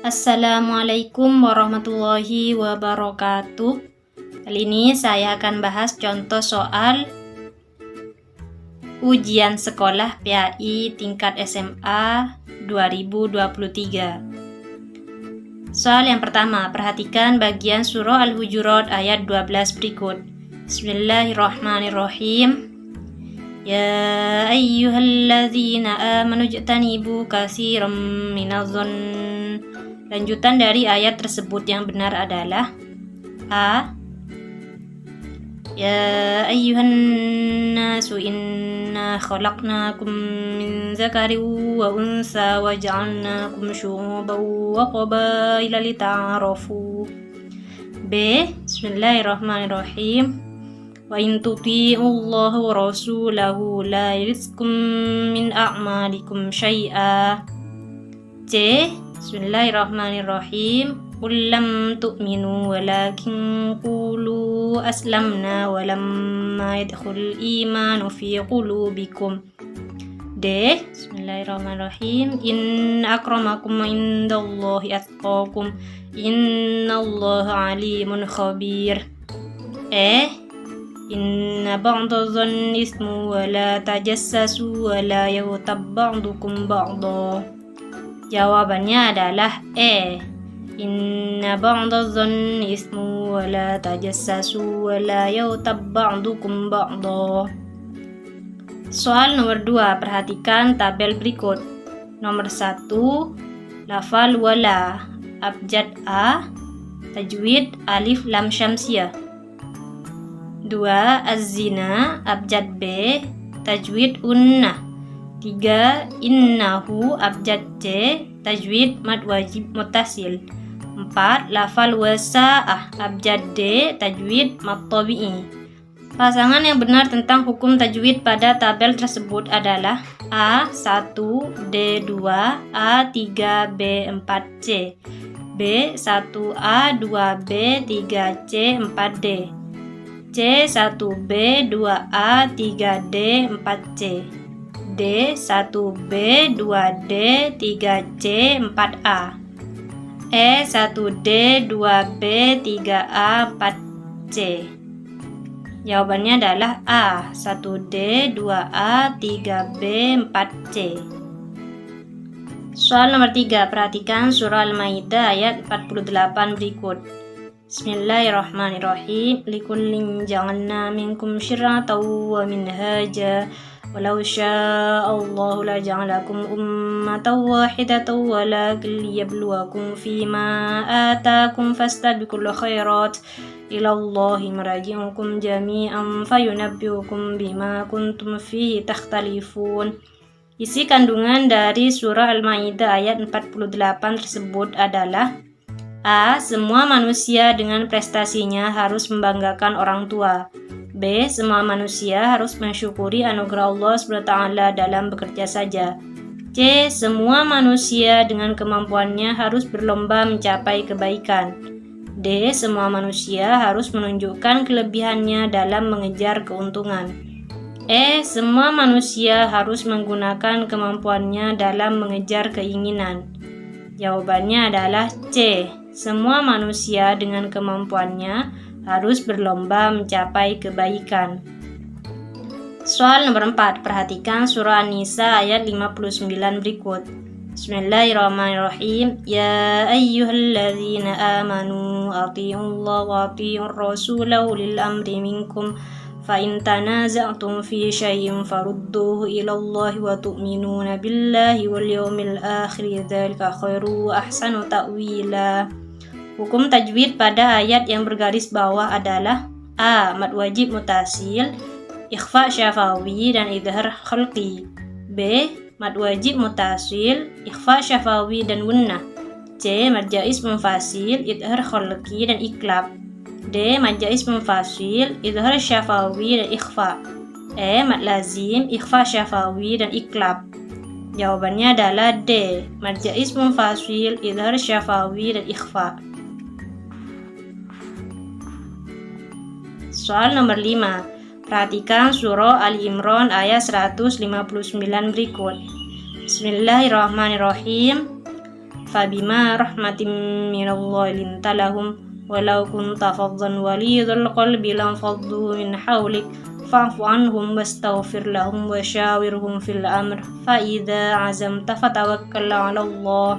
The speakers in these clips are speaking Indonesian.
Assalamualaikum warahmatullahi wabarakatuh. Kali ini saya akan bahas contoh soal ujian sekolah PAI tingkat SMA 2023. Soal yang pertama, perhatikan bagian surah Al-Hujurat ayat 12 berikut. Bismillahirrahmanirrahim. Ya ayyuhalladzina amanu ijtanibu katsiran minadh-dhonn. Lanjutan dari ayat tersebut yang benar adalah A. Ya ayyuhan nasu inna khalaqnakum min dzakarin wa unsa wa ja'alnakum syu'uban wa qabaila lita'arafu. B. Bismillahirrahmanirrahim. Wa in tuti'ullaha wa rasulahu la yalidkum min a'malikum syai'a. C. Bismillahirrahmanirrahim. Qul lam tu'minu walakin qulu aslamna walamma yadkhulul imanu fi qulubikum. D. Bismillahirrahmanirrahim. Inna akramakum indallahi atqakum innallaha alimun khabir. E. Inna ba'dadh-dhanni ismu wa la tajassasu wa la yaghtab ba'dukum ba'dha. Jawabannya adalah E. Inna ba'dadh-dhanni ismu wa la tajassasu wa la yaghtab ba'dukum ba'dha. Soal nomor 2, perhatikan tabel berikut. Nomor 1, lafal wala, abjad A, tajwid alif lam syamsiyah. 2, az-zina, abjad B, tajwid unnah. 3, innahu, abjad C, tajwid mad wajib muttasil. 4, lafal wasa'ah, abjad D, tajwid mad tabi'i. Pasangan yang benar tentang hukum tajwid pada tabel tersebut adalah A1, D2, A3, B4, C, B1A, 2B, 3C, 4D, C1B, 2A, 3D, 4C, D1B, 2D, 3C, 4A, E1D, 2B, 3A, 4C. Jawabannya adalah A, 1D, 2A, 3B, 4C. Soal nomor 3, perhatikan surah Al-Maidah ayat 48 berikut. Bismillahirrahmanirrahim. Likullin ja'alna minkum syir'atan wa minhaja. Walau sya'allahu la ja'alakum ummatan wahidatan walakin liyabluwakum fima atakum fastabiqul khairat ilallahi marji'ukum jami'an fayunabbi'ukum bima kuntum fihi takhtalifun. Isi kandungan dari surah Al-Maidah ayat 48 tersebut adalah A. Semua manusia dengan prestasinya harus membanggakan orang tua. B. Semua manusia harus mensyukuri anugerah Allah SWT dalam bekerja saja. C. Semua manusia dengan kemampuannya harus berlomba mencapai kebaikan. D. Semua manusia harus menunjukkan kelebihannya dalam mengejar keuntungan. E. Semua manusia harus menggunakan kemampuannya dalam mengejar keinginan. Jawabannya adalah C. Semua manusia dengan kemampuannya harus berlomba mencapai kebaikan. Soal nomor 4, perhatikan surah An-Nisa ayat 59 berikut. Bismillahirrahmanirrahim. Ya ayyuhalladzina amanu ati'ullaha wa ati'ur rasula ulil amri minkum fa in tanaza'tum fi syai'in farudduhu ilallahi wa tu'minuna billahi wal yawmil akhir dzalika khairu wa ahsanu ta'wila. Hukum tajwid pada ayat yang bergaris bawah adalah A. Mad wajib mutasil, ikhfa syafawi dan idhar khalqi. B. Mad wajib mutasil, ikhfa syafawi dan gunnah. C. Mad jaiz munfasil, idhar khalqi dan iklab. D. Mad jaiz munfasil, idhar syafawi dan ikhfa. E. Mad lazim, ikhfa syafawi dan iklab. Jawabannya adalah D. Mad jaiz munfasil, idhar syafawi dan ikhfa. Soal nomor 5, perhatikan surah Ali Imran ayat 159 berikut. Bismillahirrahmanirrahim. Fabima rahmatim minallahi linta lahum walau kunta faddan walidhal qalbi lanfaddu min hawlik fa'fu anhum wastaghfir lahum wasyawirhum fil amr fa idza azamta fatawakkal 'ala Allah.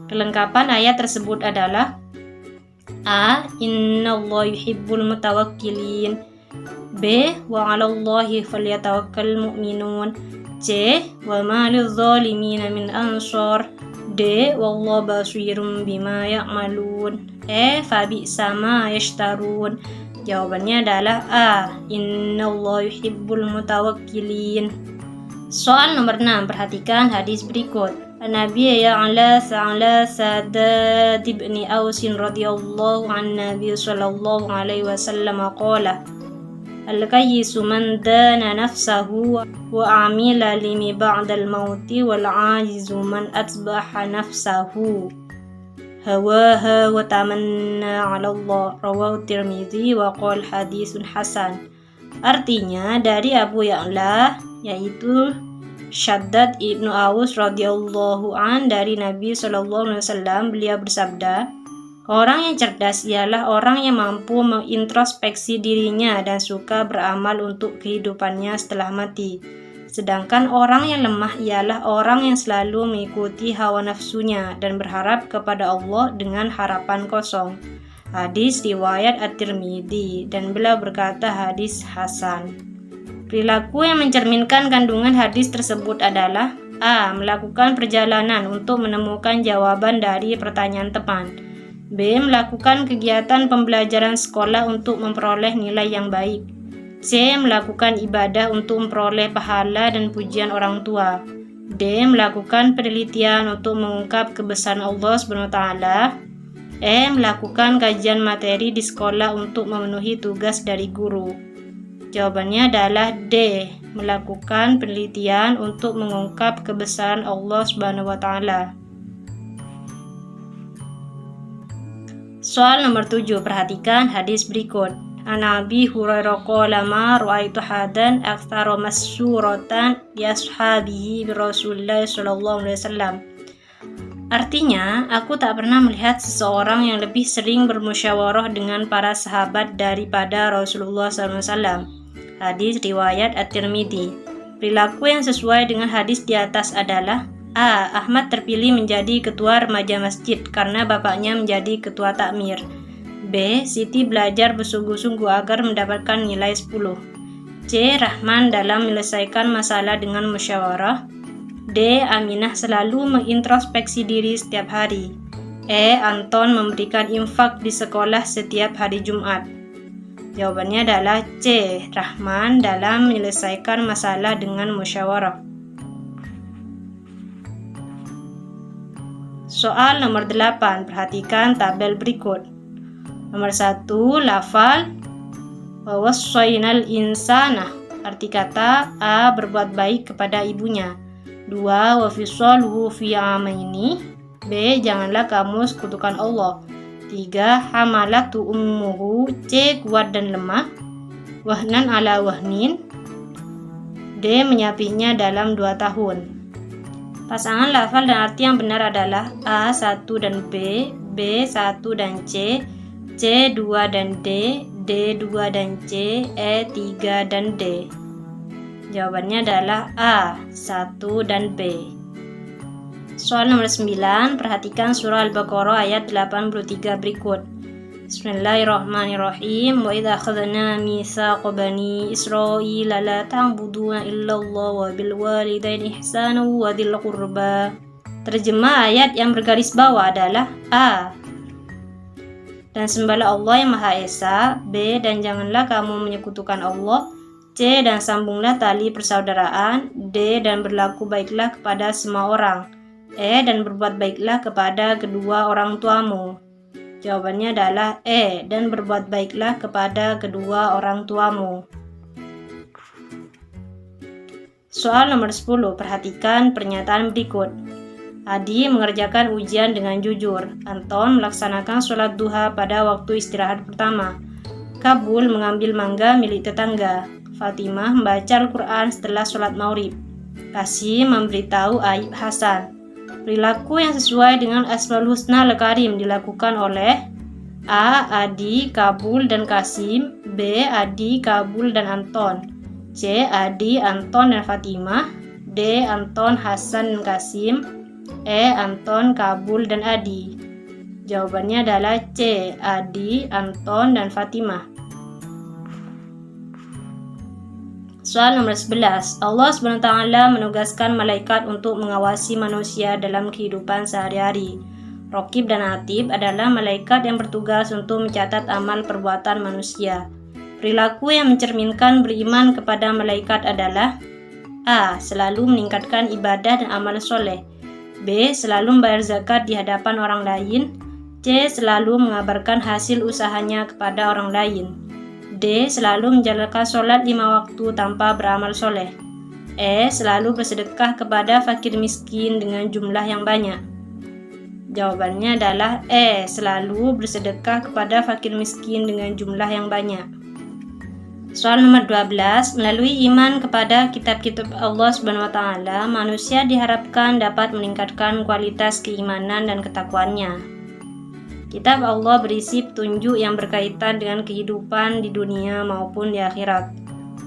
Kelengkapan ayat tersebut adalah: A. Innallaha yuhibbul mutawakkilin. B. Wa 'alallahi falyatawakkalul mu'minun. C. Wa ma lidh-dhalimina min ansar. D. Wallahu basirum bima ya'malun. E. Fabi'sa ma yashtarun. Jawabannya adalah A. Innallaha yuhibbul mutawakkilin. Soal nomor 6, perhatikan hadis berikut. An-Nabi Ya'la Sa'la Sadad ibn Aus radhiyallahu an Nabi sallallahu alaihi wasallam qala Al-kayyisu man dana nafsahu wa amila limi ba'dal mauti wal 'ajizu man atbaha nafsahu hawaha wa tamanna 'ala Allah. Rawahu Tirmidzi wa qala hadisun hasan. Artinya dari Abu Ya'la, yaitu Shaddad ibnu Aus radhiyallahu an dari Nabi sallallahu alaihi wasallam, beliau bersabda, orang yang cerdas ialah orang yang mampu mengintrospeksi dirinya dan suka beramal untuk kehidupannya setelah mati. Sedangkan orang yang lemah ialah orang yang selalu mengikuti hawa nafsunya dan berharap kepada Allah dengan harapan kosong. Hadis riwayat At-Tirmidzi, dan beliau berkata hadis hasan. Perilaku yang mencerminkan kandungan hadis tersebut adalah: A. Melakukan perjalanan untuk menemukan jawaban dari pertanyaan teman. B. Melakukan kegiatan pembelajaran sekolah untuk memperoleh nilai yang baik. C. Melakukan ibadah untuk memperoleh pahala dan pujian orang tua. D. Melakukan penelitian untuk mengungkap kebesaran Allah SWT. E. Melakukan kajian materi di sekolah untuk memenuhi tugas dari guru. Jawabannya adalah D. Melakukan penelitian untuk mengungkap kebesaran Allah SWT. Soal nomor 7, perhatikan hadis berikut. An Abi Hurairah qala ma ra'aitu hadan aktsara masyuratan li ashabihi bi Rasulillah sallallahu alaihi wasallam. Artinya, aku tak pernah melihat seseorang yang lebih sering bermusyawarah dengan para sahabat daripada Rasulullah SAW. Hadis riwayat At-Tirmidzi. Perilaku yang sesuai dengan hadis di atas adalah: A. Ahmad terpilih menjadi ketua remaja masjid karena bapaknya menjadi ketua takmir. B. Siti belajar bersungguh-sungguh agar mendapatkan nilai 10. C. Rahman dalam menyelesaikan masalah dengan musyawarah. D. Aminah selalu mengintrospeksi diri setiap hari. E. Anton memberikan infak di sekolah setiap hari Jumat. Jawabannya adalah C. Rahman dalam menyelesaikan masalah dengan musyawarah. Soal nomor 8, perhatikan tabel berikut. Nomor 1, lafal wa wassaynal insana. Arti kata: A. Berbuat baik kepada ibunya. 2. Wa fisaluhu fi amaini. B. Janganlah kamu sekutukan Allah. 3. Hamalatu ummuhu. C. Kuat dan lemah. Wahnan ala wahnin. D. Menyapihnya dalam 2 tahun. Pasangan lafal dan arti yang benar adalah A. 1 dan B. B. 1 dan C. C. 2 dan D. D. 2 dan C. E. 3 dan D. Jawabannya adalah A. 1 dan B. Soal nomor 9, perhatikan surah Al-Baqarah ayat 83 berikut. Bismillahirrahmanirrahim. Wa idza akhadna mitsaqa bani Israila la ta'buduna illallah wa bil walidaini ihsana wa dzil qurba. Terjemah ayat yang bergaris bawah adalah: A. Dan sembahlah Allah yang Maha Esa. B. Dan janganlah kamu menyekutukan Allah. C. Dan sambunglah tali persaudaraan. D. Dan berlaku baiklah kepada semua orang. E. Dan berbuat baiklah kepada kedua orang tuamu. Jawabannya adalah E. Dan berbuat baiklah kepada kedua orang tuamu. Soal nomor 10, perhatikan pernyataan berikut. Adi mengerjakan ujian dengan jujur. Anton melaksanakan sholat duha pada waktu istirahat pertama. Kabul mengambil mangga milik tetangga. Fatimah membaca Al-Quran setelah sholat maghrib. Qasim memberitahu aib Hasan. Perilaku yang sesuai dengan Asmaul Husna Al-Karim dilakukan oleh A. Adi, Kabul, dan Kasim. B. Adi, Kabul, dan Anton. C. Adi, Anton, dan Fatimah. D. Anton, Hasan, dan Kasim. E. Anton, Kabul, dan Adi. Jawabannya adalah C. Adi, Anton, dan Fatimah. Soal nomor 11. Allah SWT menugaskan malaikat untuk mengawasi manusia dalam kehidupan sehari-hari. Raqib dan Atid adalah malaikat yang bertugas untuk mencatat amal perbuatan manusia. Perilaku yang mencerminkan beriman kepada malaikat adalah A. Selalu meningkatkan ibadah dan amal soleh. B. Selalu membayar zakat di hadapan orang lain. C. Selalu mengabarkan hasil usahanya kepada orang lain. D. Selalu menjalankan sholat 5 waktu tanpa beramal soleh. E. Selalu bersedekah kepada fakir miskin dengan jumlah yang banyak. Jawabannya adalah E. Selalu bersedekah kepada fakir miskin dengan jumlah yang banyak. Soal nomor 12. Melalui iman kepada kitab-kitab Allah SWT, manusia diharapkan dapat meningkatkan kualitas keimanan dan ketakwaannya. Kitab Allah berisi petunjuk yang berkaitan dengan kehidupan di dunia maupun di akhirat.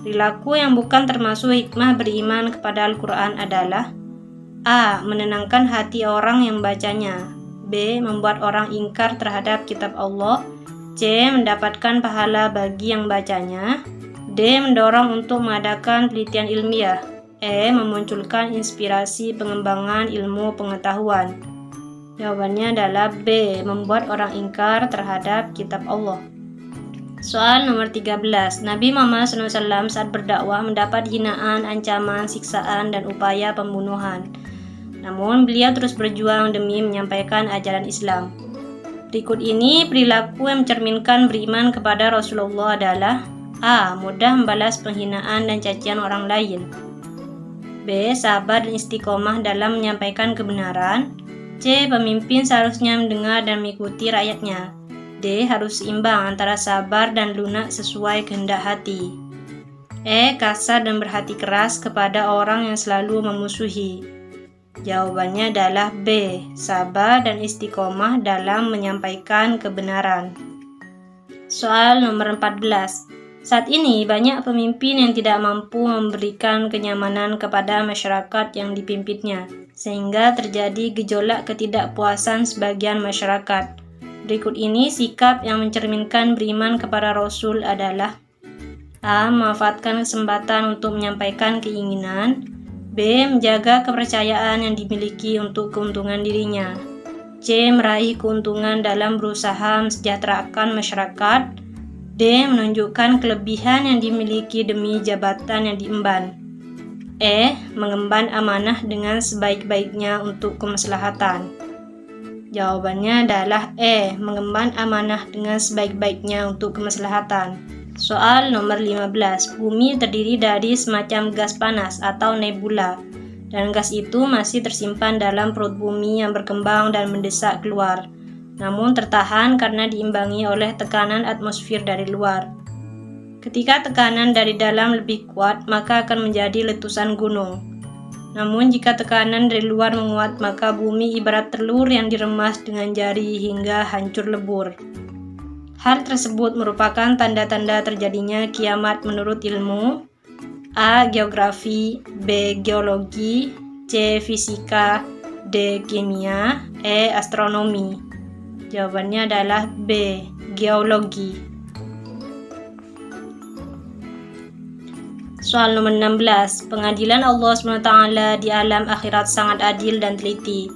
Perilaku yang bukan termasuk hikmah beriman kepada Al-Quran adalah A. Menenangkan hati orang yang membacanya. B. Membuat orang ingkar terhadap kitab Allah. C. Mendapatkan pahala bagi yang bacanya. D. Mendorong untuk mengadakan penelitian ilmiah. E. Memunculkan inspirasi pengembangan ilmu pengetahuan. Jawabannya adalah B. Membuat orang ingkar terhadap kitab Allah. Soal nomor 13. Nabi Muhammad SAW saat berdakwah mendapat hinaan, ancaman, siksaan, dan upaya pembunuhan. Namun beliau terus berjuang demi menyampaikan ajaran Islam. Berikut ini perilaku yang mencerminkan beriman kepada Rasulullah adalah A. Mudah membalas penghinaan dan cacian orang lain. B. Sabar dan istiqomah dalam menyampaikan kebenaran. C. Pemimpin seharusnya mendengar dan mengikuti rakyatnya. D. Harus seimbang antara sabar dan lunak sesuai kehendak hati. E. Kasar dan berhati keras kepada orang yang selalu memusuhi. Jawabannya adalah B. Sabar dan istiqomah dalam menyampaikan kebenaran. Soal nomor 14. Saat ini banyak pemimpin yang tidak mampu memberikan kenyamanan kepada masyarakat yang dipimpinnya, sehingga terjadi gejolak ketidakpuasan sebagian masyarakat. Berikut ini sikap yang mencerminkan beriman kepada Rasul adalah A. Memanfaatkan kesempatan untuk menyampaikan keinginan. B. Menjaga kepercayaan yang dimiliki untuk keuntungan dirinya. C. Meraih keuntungan dalam berusaha mensejahterakan masyarakat. D. Menunjukkan kelebihan yang dimiliki demi jabatan yang diemban. E. Mengemban amanah dengan sebaik-baiknya untuk kemaslahatan. Jawabannya adalah E. Mengemban amanah dengan sebaik-baiknya untuk kemaslahatan. Soal nomor 15. Bumi terdiri dari semacam gas panas atau nebula, dan gas itu masih tersimpan dalam perut bumi yang berkembang dan mendesak keluar, namun tertahan karena diimbangi oleh tekanan atmosfer dari luar. Ketika tekanan dari dalam lebih kuat, maka akan menjadi letusan gunung. Namun jika tekanan dari luar menguat, maka bumi ibarat telur yang diremas dengan jari hingga hancur lebur. Hal tersebut merupakan tanda-tanda terjadinya kiamat menurut ilmu A. Geografi, B. Geologi, C. Fisika, D. Kimia, E. Astronomi. Jawabannya adalah B. Geologi. Soal nomor 16. Pengadilan Allah SWT di alam akhirat sangat adil dan teliti.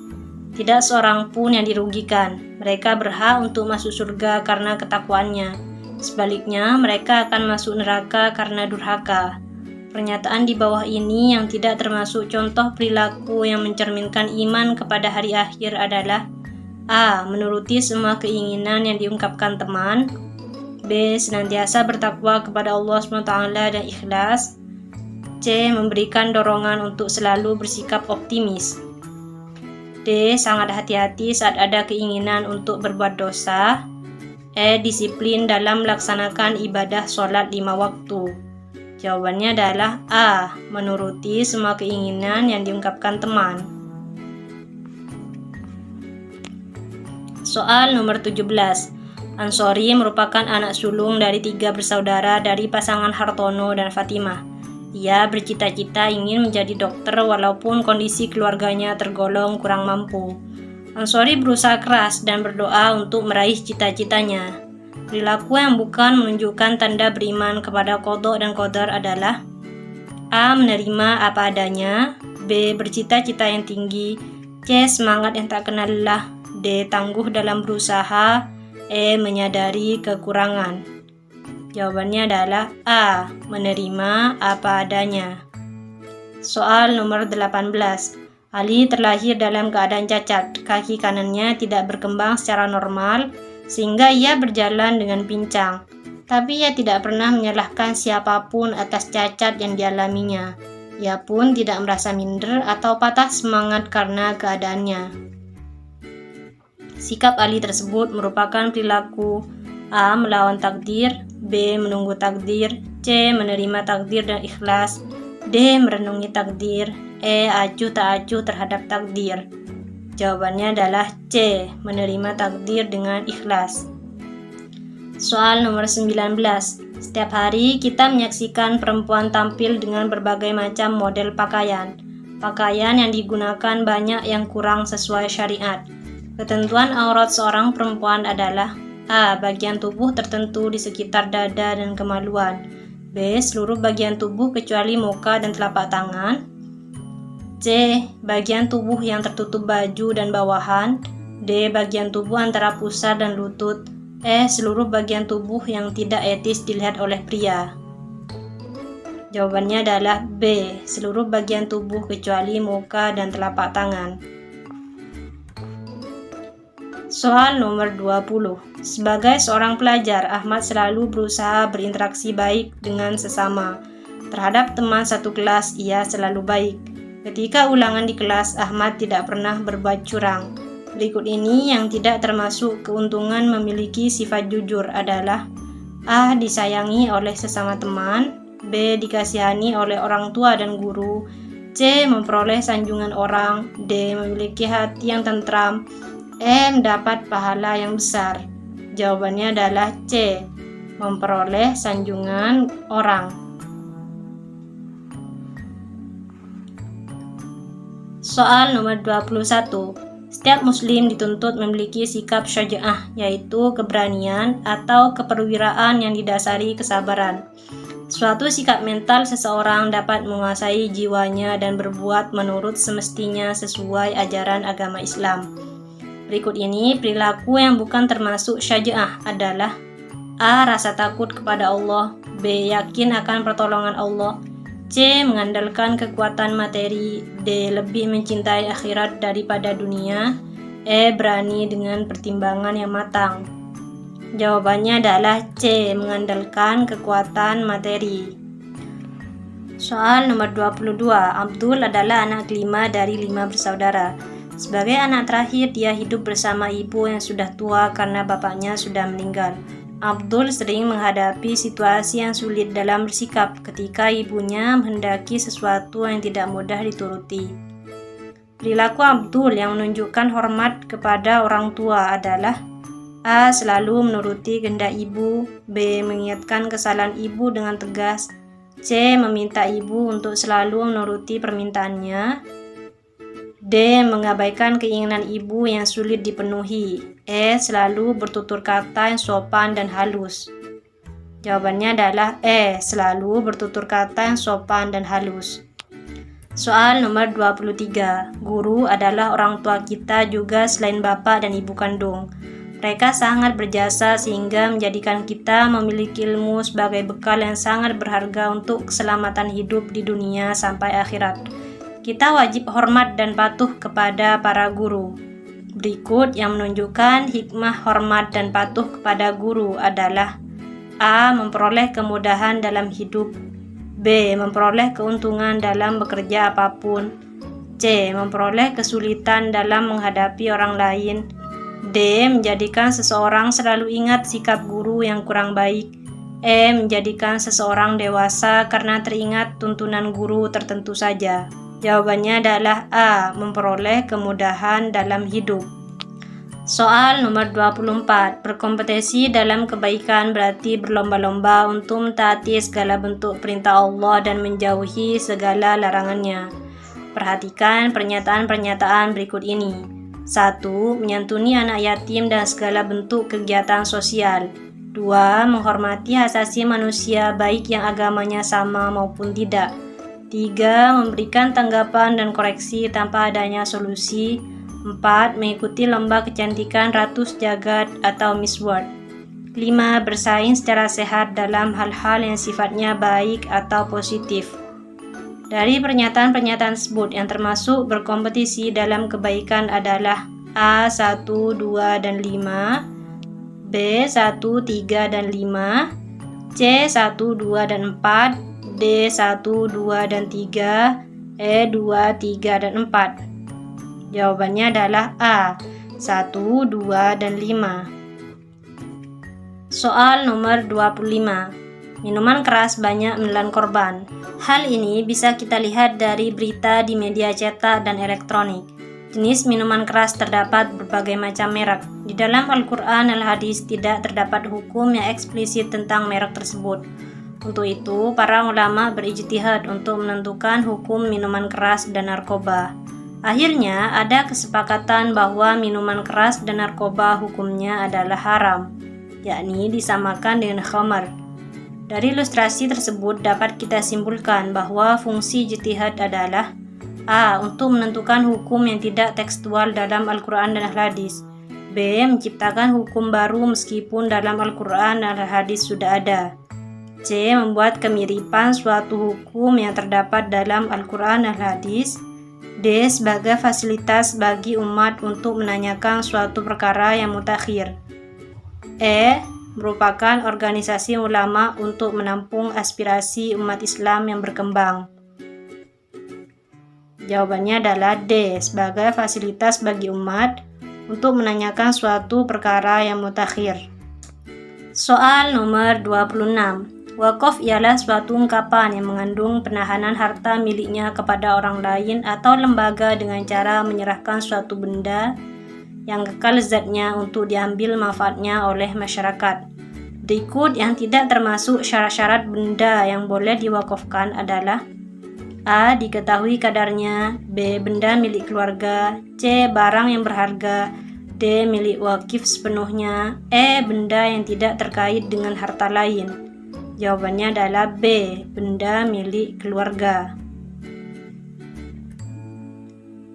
Tidak seorang pun yang dirugikan. Mereka berhak untuk masuk surga karena ketakwaannya. Sebaliknya, mereka akan masuk neraka karena durhaka. Pernyataan di bawah ini yang tidak termasuk contoh perilaku yang mencerminkan iman kepada hari akhir adalah A. Menuruti semua keinginan yang diungkapkan teman. B. Senantiasa bertakwa kepada Allah SWT dan ikhlas. C. Memberikan dorongan untuk selalu bersikap optimis. D. Sangat hati-hati saat ada keinginan untuk berbuat dosa. E. Disiplin dalam melaksanakan ibadah sholat 5 waktu. Jawabannya adalah A. Menuruti semua keinginan yang diungkapkan teman. Soal nomor 17. Ansori merupakan anak sulung dari 3 bersaudara dari pasangan Hartono dan Fatimah. Ia bercita-cita ingin menjadi dokter walaupun kondisi keluarganya tergolong kurang mampu. Ansori berusaha keras dan berdoa untuk meraih cita-citanya. Perilaku yang bukan menunjukkan tanda beriman kepada qada dan qadar adalah: A. Menerima apa adanya. B. Bercita-cita yang tinggi. C. Semangat yang tak kenal lelah. D. Tangguh dalam berusaha. E. Menyadari kekurangan. Jawabannya adalah A. Menerima apa adanya. Soal nomor 18. Ali terlahir dalam keadaan cacat. Kaki kanannya tidak berkembang secara normal, sehingga ia berjalan dengan pincang. Tapi ia tidak pernah menyalahkan siapapun atas cacat yang dialaminya. Ia pun tidak merasa minder atau patah semangat karena keadaannya. Sikap Ali tersebut merupakan perilaku: A. Melawan takdir. B. Menunggu takdir. C. Menerima takdir dan ikhlas. D. Merenungi takdir. E. Acuh tak acuh terhadap takdir. Jawabannya adalah C. Menerima takdir dengan ikhlas. Soal nomor 19. Setiap hari kita menyaksikan perempuan tampil dengan berbagai macam model pakaian. Pakaian yang digunakan banyak yang kurang sesuai syariat. Ketentuan aurat seorang perempuan adalah: A. Bagian tubuh tertentu di sekitar dada dan kemaluan. B. Seluruh bagian tubuh kecuali muka dan telapak tangan. C. Bagian tubuh yang tertutup baju dan bawahan. D. Bagian tubuh antara pusar dan lutut. E. Seluruh bagian tubuh yang tidak etis dilihat oleh pria. Jawabannya adalah B. Seluruh bagian tubuh kecuali muka dan telapak tangan. Soal nomor 20. Sebagai seorang pelajar, Ahmad selalu berusaha berinteraksi baik dengan sesama. Terhadap teman satu kelas, ia selalu baik. Ketika ulangan di kelas, Ahmad tidak pernah berbuat curang. Berikut ini yang tidak termasuk keuntungan memiliki sifat jujur adalah: A. Disayangi oleh sesama teman. B. Dikasihani oleh orang tua dan guru. C. Memperoleh sanjungan orang. D. Memiliki hati yang tentram. E. Mendapat pahala yang besar. Jawabannya adalah C. Memperoleh sanjungan orang. Soal nomor 21. Setiap muslim dituntut memiliki sikap syaja'ah, yaitu keberanian atau keperwiraan yang didasari kesabaran. Suatu sikap mental seseorang dapat menguasai jiwanya dan berbuat menurut semestinya sesuai ajaran agama Islam. Berikut ini perilaku yang bukan termasuk syaja'ah adalah: A. Rasa takut kepada Allah. B. Yakin akan pertolongan Allah. C. Mengandalkan kekuatan materi. D. Lebih mencintai akhirat daripada dunia. E. Berani dengan pertimbangan yang matang. Jawabannya adalah C. Mengandalkan kekuatan materi. Soal nomor 22. Abdul adalah anak kelima dari 5 bersaudara. Sebagai anak terakhir, dia hidup bersama ibu yang sudah tua karena bapaknya sudah meninggal. Abdul sering menghadapi situasi yang sulit dalam bersikap ketika ibunya menghendaki sesuatu yang tidak mudah dituruti. Perilaku Abdul yang menunjukkan hormat kepada orang tua adalah: A. Selalu menuruti kehendak ibu. B. Mengingatkan kesalahan ibu dengan tegas. C. Meminta ibu untuk selalu menuruti permintaannya. D. Mengabaikan keinginan ibu yang sulit dipenuhi. E. Selalu bertutur kata yang sopan dan halus. Jawabannya adalah E. Selalu bertutur kata yang sopan dan halus. Soal nomor 23. Guru adalah orang tua kita juga selain bapak dan ibu kandung. Mereka sangat berjasa sehingga menjadikan kita memiliki ilmu sebagai bekal yang sangat berharga untuk keselamatan hidup di dunia sampai akhirat. Kita wajib hormat dan patuh kepada para guru. Berikut yang menunjukkan hikmah hormat dan patuh kepada guru adalah: A. Memperoleh kemudahan dalam hidup. B. Memperoleh keuntungan dalam bekerja apapun. C. Memperoleh kesulitan dalam menghadapi orang lain. D. Menjadikan seseorang selalu ingat sikap guru yang kurang baik. E. Menjadikan seseorang dewasa karena teringat tuntunan guru tertentu saja. Jawabannya adalah A. Memperoleh kemudahan dalam hidup. Soal nomor 24. Berkompetisi dalam kebaikan berarti berlomba-lomba untuk mentaati segala bentuk perintah Allah dan menjauhi segala larangannya. Perhatikan pernyataan-pernyataan berikut ini. 1. Menyantuni anak yatim dan segala bentuk kegiatan sosial. 2. Menghormati hak asasi manusia baik yang agamanya sama maupun tidak. 3. Memberikan tanggapan dan koreksi tanpa adanya solusi. 4. Mengikuti lomba kecantikan Ratu Sejagat atau Miss World. 5. Bersaing secara sehat dalam hal-hal yang sifatnya baik atau positif. Dari pernyataan-pernyataan tersebut yang termasuk berkompetisi dalam kebaikan adalah A. 1, 2, dan 5, B. 1, 3, dan 5, C. 1, 2, dan 4, D. 1, 2, dan 3, E. 2, 3, dan 4. Jawabannya adalah A. 1, 2, dan 5. Soal nomor 25. Minuman keras banyak menelan korban. Hal ini bisa kita lihat dari berita di media cetak dan elektronik. Jenis minuman keras terdapat berbagai macam merek. Di dalam Al-Quran dan Al-Hadis tidak terdapat hukum yang eksplisit tentang merek tersebut. Untuk itu, para ulama berijtihad untuk menentukan hukum minuman keras dan narkoba. Akhirnya, ada kesepakatan bahwa minuman keras dan narkoba hukumnya adalah haram, yakni disamakan dengan khamar. Dari ilustrasi tersebut dapat kita simpulkan bahwa fungsi ijtihad adalah A. Untuk menentukan hukum yang tidak tekstual dalam Al-Quran dan Al-Hadis. B. Menciptakan hukum baru meskipun dalam Al-Quran dan Al-Hadis sudah ada. C. Membuat kemiripan suatu hukum yang terdapat dalam Al-Quran dan Al-Hadis. D. Sebagai fasilitas bagi umat untuk menanyakan suatu perkara yang mutakhir. E. Merupakan organisasi ulama untuk menampung aspirasi umat Islam yang berkembang. Jawabannya adalah D. Sebagai fasilitas bagi umat untuk menanyakan suatu perkara yang mutakhir. Soal nomor 26. Wakaf ialah suatu ungkapan yang mengandung penahanan harta miliknya kepada orang lain atau lembaga dengan cara menyerahkan suatu benda yang kekal zatnya untuk diambil manfaatnya oleh masyarakat. Berikut yang tidak termasuk syarat-syarat benda yang boleh diwakafkan adalah A. Diketahui kadarnya, B. Benda milik keluarga, C. Barang yang berharga, D. Milik wakif sepenuhnya, E. Benda yang tidak terkait dengan harta lain. Jawabannya adalah B. Benda milik keluarga.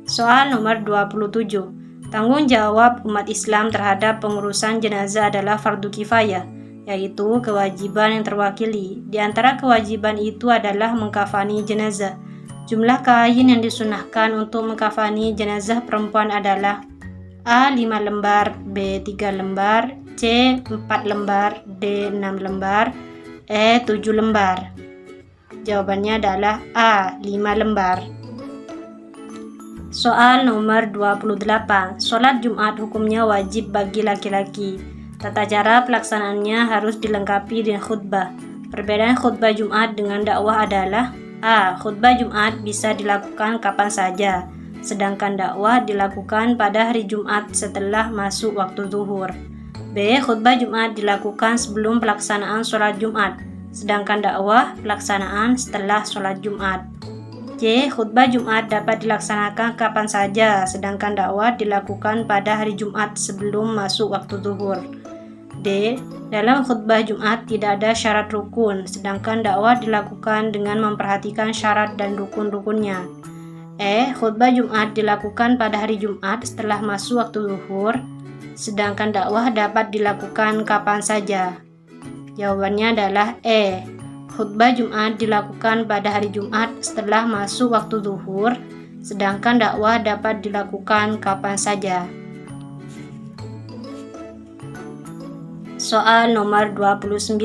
Soal nomor 27. Tanggung jawab umat Islam terhadap pengurusan jenazah adalah fardu kifayah, yaitu kewajiban yang terwakili. Di antara kewajiban itu adalah mengkafani jenazah. Jumlah kain yang disunahkan untuk mengkafani jenazah perempuan adalah A. 5 lembar, B. 3 lembar, C. 4 lembar, D. 6 lembar, E. 7 lembar. Jawabannya adalah A. 5 lembar. Soal nomor 28. Sholat Jumat hukumnya wajib bagi laki-laki. Tata cara pelaksanaannya harus dilengkapi dengan khutbah. Perbedaan khutbah Jumat dengan dakwah adalah A. Khutbah Jumat bisa dilakukan kapan saja, sedangkan dakwah dilakukan pada hari Jumat setelah masuk waktu zuhur. B. Khutbah Jumat dilakukan sebelum pelaksanaan sholat Jumat, sedangkan dakwah pelaksanaan setelah sholat Jumat. C. Khutbah Jumat dapat dilaksanakan kapan saja, sedangkan dakwah dilakukan pada hari Jumat sebelum masuk waktu zuhur. D. Dalam khutbah Jumat tidak ada syarat rukun, sedangkan dakwah dilakukan dengan memperhatikan syarat dan rukun-rukunnya. E. Khutbah Jumat dilakukan pada hari Jumat setelah masuk waktu zuhur, sedangkan dakwah dapat dilakukan kapan saja. Jawabannya adalah E. Khutbah Jumat dilakukan pada hari Jumat setelah masuk waktu zuhur, sedangkan dakwah dapat dilakukan kapan saja. Soal nomor 29.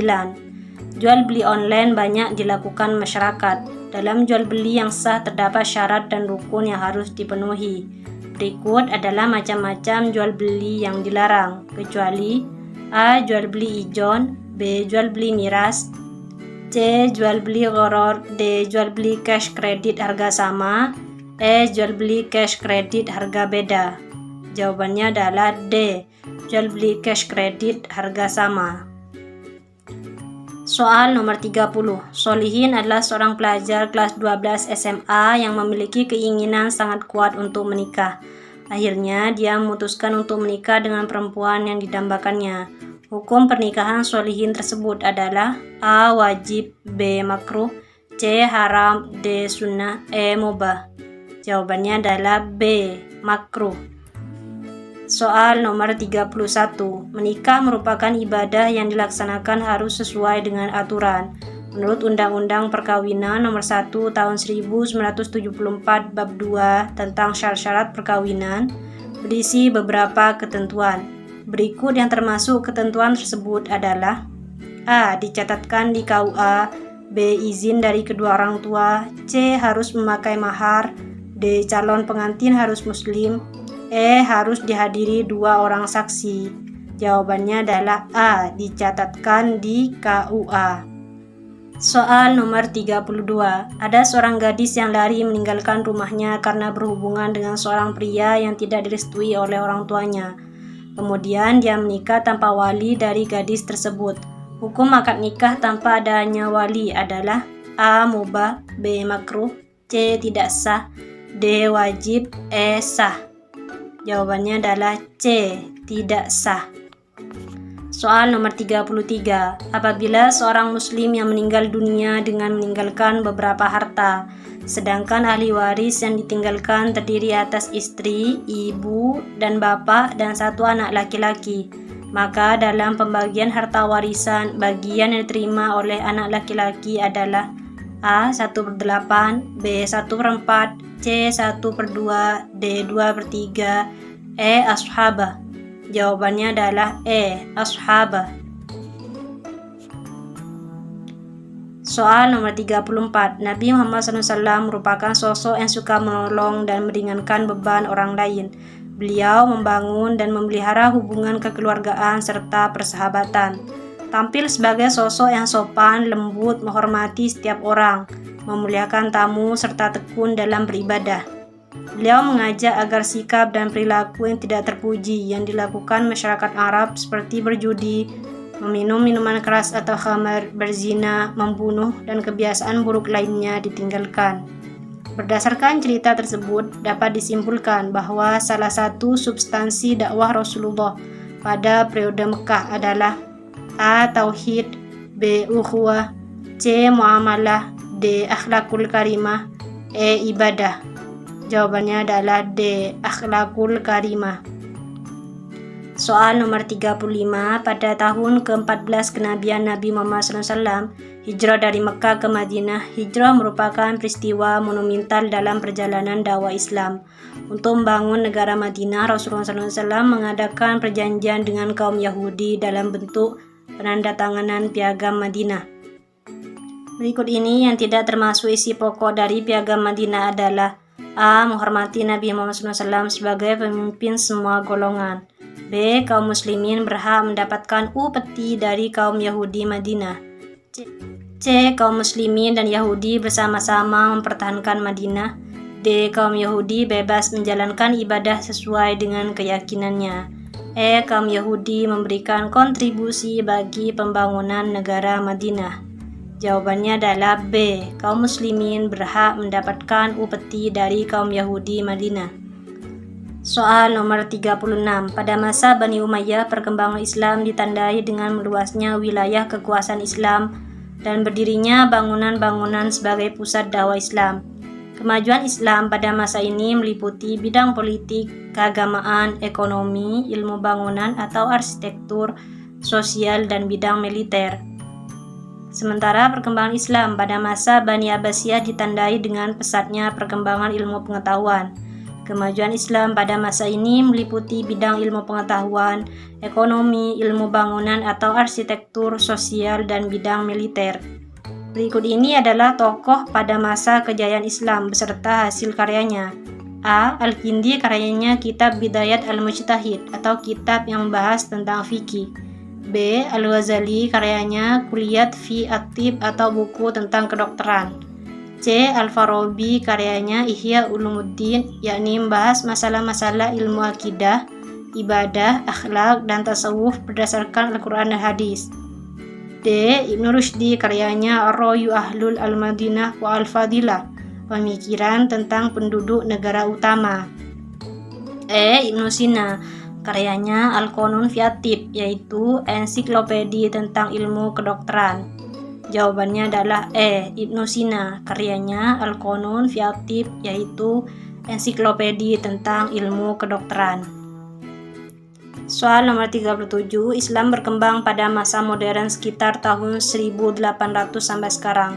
Jual beli online banyak dilakukan masyarakat. Dalam jual beli yang sah terdapat syarat dan rukun yang harus dipenuhi. Berikut adalah macam-macam jual beli yang dilarang, kecuali A. Jual beli ijon, B. Jual beli miras, C. Jual beli gharar, D. Jual beli cash kredit harga sama, E. Jual beli cash kredit harga beda. Jawabannya adalah D. Jual beli cash kredit harga sama. Soal nomor 30. Solihin adalah seorang pelajar kelas 12 SMA yang memiliki keinginan sangat kuat untuk menikah. Akhirnya dia memutuskan untuk menikah dengan perempuan yang didambakannya. Hukum pernikahan solihin tersebut adalah A. Wajib, B. Makruh, C. Haram, D. Sunnah, E. Mubah. Jawabannya adalah B. Makruh. Soal nomor 31. Menikah merupakan ibadah yang dilaksanakan harus sesuai dengan aturan. Menurut Undang-Undang Perkawinan Nomor 1 Tahun 1974 Bab 2 tentang syarat-syarat perkawinan, berisi beberapa ketentuan. Berikut yang termasuk ketentuan tersebut adalah: A. Dicatatkan di KUA, B. Izin dari kedua orang tua, C. Harus memakai mahar, D. Calon pengantin harus muslim, E. Harus dihadiri 2 orang saksi. Jawabannya adalah A. Dicatatkan di KUA. Soal nomor 32. Ada seorang gadis yang lari meninggalkan rumahnya karena berhubungan dengan seorang pria yang tidak direstui oleh orang tuanya. Kemudian dia menikah tanpa wali dari gadis tersebut. Hukum akad nikah tanpa adanya wali adalah A. Mubah, B. Makruh, C. Tidak sah, D. Wajib, E. Sah. Jawabannya adalah C. Tidak sah. Soal nomor 33. Apabila seorang muslim yang meninggal dunia dengan meninggalkan beberapa harta, sedangkan ahli waris yang ditinggalkan terdiri atas istri, ibu, dan bapak, dan 1 anak laki-laki, maka dalam pembagian harta warisan, bagian yang diterima oleh anak laki-laki adalah A. 1/8, B. 1/4, C. 1/2, D. 2/3, E. Ashabah. Jawabannya adalah E. Ashabah. Soal nomor 34. Nabi Muhammad SAW merupakan sosok yang suka menolong dan meringankan beban orang lain. Beliau membangun dan memelihara hubungan kekeluargaan serta persahabatan. Tampil sebagai sosok yang sopan, lembut, menghormati setiap orang, memuliakan tamu, serta tekun dalam beribadah. Beliau mengajak agar sikap dan perilaku yang tidak terpuji yang dilakukan masyarakat Arab seperti berjudi, meminum minuman keras atau khamar, berzina, membunuh, dan kebiasaan buruk lainnya ditinggalkan. Berdasarkan cerita tersebut, dapat disimpulkan bahwa salah satu substansi dakwah Rasulullah pada periode Mekah adalah A. Tauhid, B. Ukhuwah, C. Muamalah, D. Akhlakul karimah, E. Ibadah. Jawabannya adalah D. Akhlakul karimah. Soal nomor 35. Pada tahun ke-14 kenabian Nabi Muhammad SAW, hijrah dari Mekah ke Madinah. Hijrah merupakan peristiwa monumental dalam perjalanan dakwah Islam. Untuk membangun negara Madinah, Rasulullah SAW mengadakan perjanjian dengan kaum Yahudi dalam bentuk penandatanganan piagam Madinah. Berikut ini yang tidak termasuk isi pokok dari piagam Madinah adalah A. Menghormati Nabi Muhammad SAW sebagai pemimpin semua golongan. B. Kaum muslimin berhak mendapatkan upeti dari kaum Yahudi Madinah. C. Kaum muslimin dan Yahudi bersama-sama mempertahankan Madinah. D. Kaum Yahudi bebas menjalankan ibadah sesuai dengan keyakinannya. E. Kaum Yahudi memberikan kontribusi bagi pembangunan negara Madinah. Jawabannya adalah B. Kaum muslimin berhak mendapatkan upeti dari kaum Yahudi Madinah. Soal nomor 36. Pada masa Bani Umayyah, perkembangan Islam ditandai dengan meluasnya wilayah kekuasaan Islam dan berdirinya bangunan-bangunan sebagai pusat dakwah Islam. Kemajuan Islam pada masa ini meliputi bidang politik, keagamaan, ekonomi, ilmu bangunan atau arsitektur, sosial, dan bidang militer. Sementara perkembangan Islam pada masa Bani Abbasiyah ditandai dengan pesatnya perkembangan ilmu pengetahuan. Kemajuan Islam pada masa ini meliputi bidang ilmu pengetahuan, ekonomi, ilmu bangunan atau arsitektur, sosial, dan bidang militer. Berikut ini adalah tokoh pada masa kejayaan Islam beserta hasil karyanya. A. Al-Kindi, karyanya Kitab Bidayat Al-Mujtahid atau kitab yang membahas tentang fikih. B. Al-Ghazali, karyanya Kulliyat fi At-Tib atau buku tentang kedokteran. C. Al-Farabi, karyanya Ihya Ulumuddin, yakni membahas masalah-masalah ilmu akidah, ibadah, akhlak, dan tasawuf berdasarkan Al-Quran dan Hadis. D. Ibnu Rushdi, karyanya Ar-Ra'yu Ahlul Al-Madinah wa Al-Fadilah, pemikiran tentang penduduk negara utama. E. Ibnu Sina, karyanya Al-Qanun fi At-Tibb, yaitu ensiklopedia tentang ilmu kedokteran. Jawabannya adalah E. Ibnu Sina, karyanya Al-Qanun fi At-Tibb, yaitu ensiklopedia tentang ilmu kedokteran. Soal nomor 37, Islam berkembang pada masa modern sekitar tahun 1800 sampai sekarang.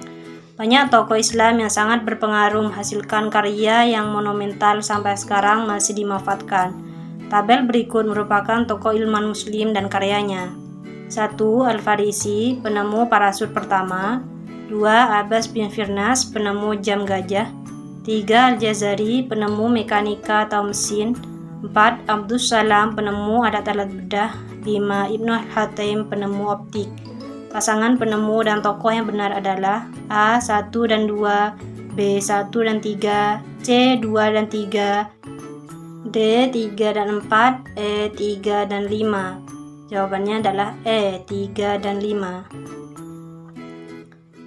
Banyak tokoh Islam yang sangat berpengaruh menghasilkan karya yang monumental sampai sekarang masih dimanfaatkan. Tabel berikut merupakan tokoh ilmuwan muslim dan karyanya. 1. Al-Farisi, penemu parasut pertama. 2. Abbas bin Firnas, penemu jam gajah. 3. Al-Jazari, penemu mekanika atau mesin. 4. Abdus Salam, penemu alat-alat bedah. 5. Ibnu Al-Hatim, penemu optik. Pasangan penemu dan tokoh yang benar adalah A. 1 dan 2, B. 1 dan 3, C. 2 dan 3, D. 3 dan 4, E. 3 dan 5. Jawabannya adalah E. 3 dan 5.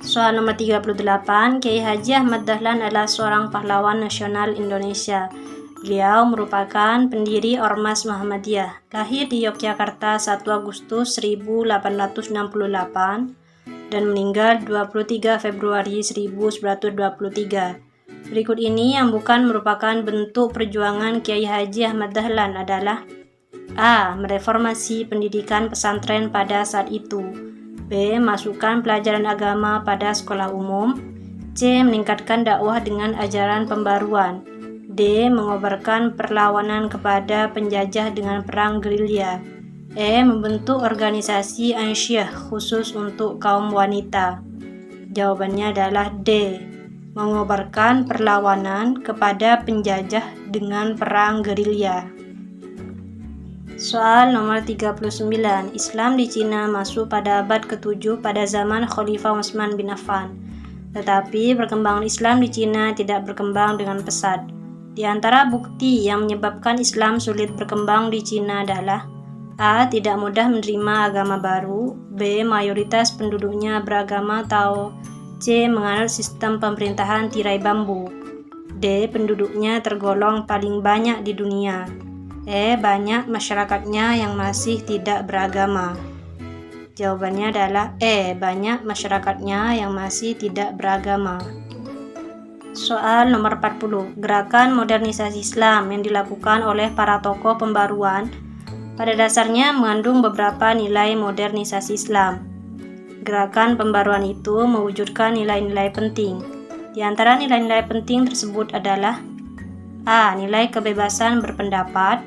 Soal nomor 38, Kiai Haji Ahmad Dahlan adalah seorang pahlawan nasional Indonesia. Beliau merupakan pendiri Ormas Muhammadiyah. Lahir di Yogyakarta 1 Agustus 1868 dan meninggal 23 Februari 1923. Berikut ini yang bukan merupakan bentuk perjuangan Kiai Haji Ahmad Dahlan adalah A. Mereformasi pendidikan pesantren pada saat itu. B. Masukkan pelajaran agama pada sekolah umum. C. Meningkatkan dakwah dengan ajaran pembaruan. D. Mengobarkan perlawanan kepada penjajah dengan perang gerilya. E. Membentuk organisasi Ansyah khusus untuk kaum wanita. Jawabannya adalah D. Mengobarkan perlawanan kepada penjajah dengan perang gerilya. Soal nomor 39, Islam di Cina masuk pada abad ke-7 pada zaman Khalifah Utsman bin Affan. Tetapi perkembangan Islam di Cina tidak berkembang dengan pesat. Di antara bukti yang menyebabkan Islam sulit berkembang di Cina adalah A. Tidak mudah menerima agama baru. B. Mayoritas penduduknya beragama Tao. C. Menganut sistem pemerintahan tirai bambu. D. Penduduknya tergolong paling banyak di dunia. E. Banyak masyarakatnya yang masih tidak beragama. Jawabannya adalah E. Banyak masyarakatnya yang masih tidak beragama. Soal nomor 40, gerakan modernisasi Islam yang dilakukan oleh para tokoh pembaruan pada dasarnya mengandung beberapa nilai modernisasi Islam. Gerakan pembaruan itu mewujudkan nilai-nilai penting. Di antara nilai-nilai penting tersebut adalah A. Nilai kebebasan berpendapat.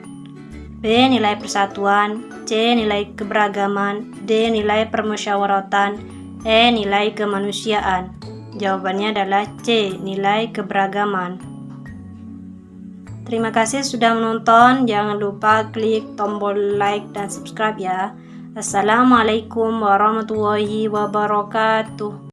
B. Nilai persatuan. C. Nilai keberagaman. D. Nilai permusyawaratan. E. Nilai kemanusiaan. Jawabannya adalah C. Nilai keberagaman. Terima kasih sudah menonton. Jangan lupa klik tombol like dan subscribe ya. Assalamualaikum warahmatullahi wabarakatuh.